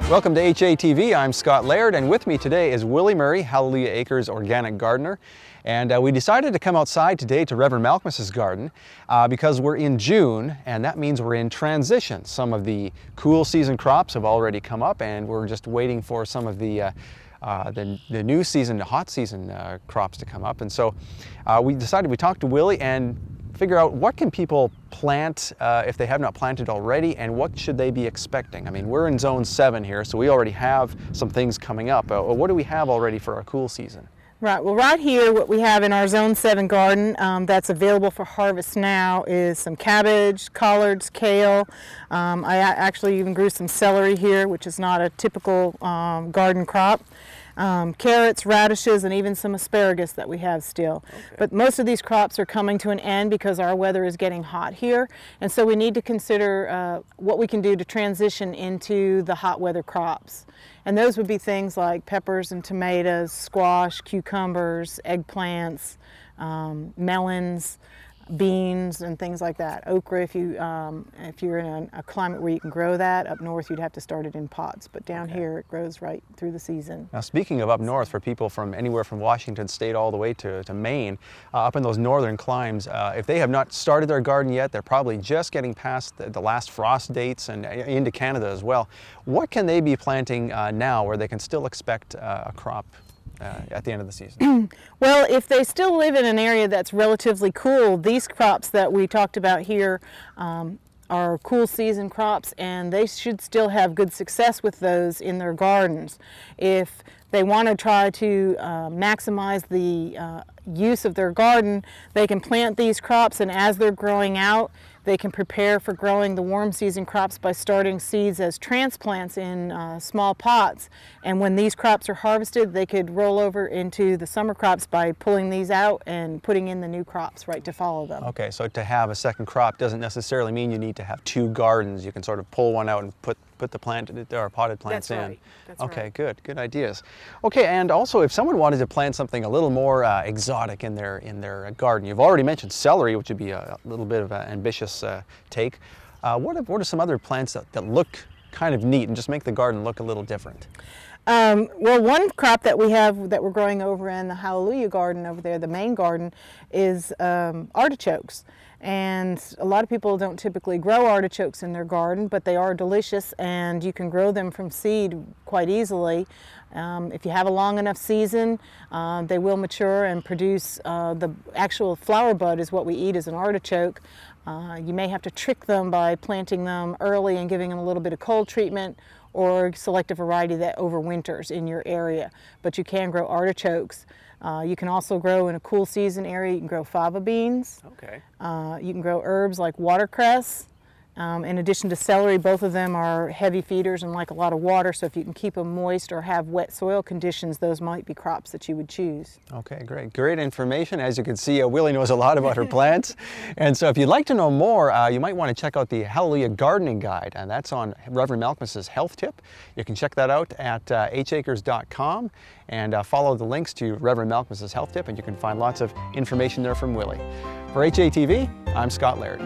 Welcome to HATV. I'm Scott Laird, and with me today is Willie Murray, Hallelujah Acres organic gardener. And we decided to come outside today to Reverend Malcolmus's garden because we're in June, and that means we're in transition. Some of the cool season crops have already come up, and we're just waiting for some of the new season, the hot season crops to come up. And so we talked to Willie and figure out what can people plant if they have not planted already, and what should they be expecting. I mean, we're in zone 7 here, so we already have some things coming up. What do we have already for our cool season? Right, well right here what we have in our zone 7 garden that's available for harvest now is some cabbage, collards, kale. I actually even grew some celery here, which is not a typical garden crop. Carrots, radishes, and even some asparagus that we have still. Okay. But most of these crops are coming to an end because our weather is getting hot here, and so we need to consider what we can do to transition into the hot weather crops. And those would be things like peppers and tomatoes, squash, cucumbers, eggplants, melons, beans, and things like that. Okra, if you're in a climate where you can grow that. Up north you'd have to start it in pots, but down here it grows right through the season. Now, speaking of up north, for people from anywhere from Washington State all the way to Maine, up in those northern climes, if they have not started their garden yet, they're probably just getting past the last frost dates and into Canada as well. What can they be planting now where they can still expect a crop at the end of the season? Well, if they still live in an area that's relatively cool, these crops that we talked about here are cool season crops, and they should still have good success with those in their gardens. If they want to try to maximize the use of their garden, they can plant these crops, and as they're growing out, they can prepare for growing the warm season crops by starting seeds as transplants in small pots. And when these crops are harvested, they could roll over into the summer crops by pulling these out and putting in the new crops right to follow them. Okay, so to have a second crop doesn't necessarily mean you need to have 2 gardens. You can sort of pull one out and put the plant or potted plants in. Right. That's okay, right. Good ideas. Okay, and also if someone wanted to plant something a little more exotic in their garden, you've already mentioned celery, which would be a little bit of an ambitious take. What are some other plants that look kind of neat and just make the garden look a little different? Well, one crop that we have that we're growing over in the Hallelujah garden over there, the main garden, is artichokes. And a lot of people don't typically grow artichokes in their garden, but they are delicious, and you can grow them from seed quite easily. If you have a long enough season, they will mature and produce the actual flower bud is what we eat as an artichoke. You may have to trick them by planting them early and giving them a little bit of cold treatment, or select a variety that overwinters in your area. But you can grow artichokes. You can also grow in a cool season area. You can grow fava beans. Okay. You can grow herbs like watercress. In addition to celery, both of them are heavy feeders and like a lot of water, so if you can keep them moist or have wet soil conditions, those might be crops that you would choose. Okay, great. Great information. As you can see, Willie knows a lot about her plants. And so if you'd like to know more, you might want to check out the Hallelujah Gardening Guide, and that's on Reverend Malcolmus's health tip. You can check that out at hacres.com and follow the links to Reverend Malcolmus's health tip, and you can find lots of information there from Willie. For HATV, I'm Scott Laird.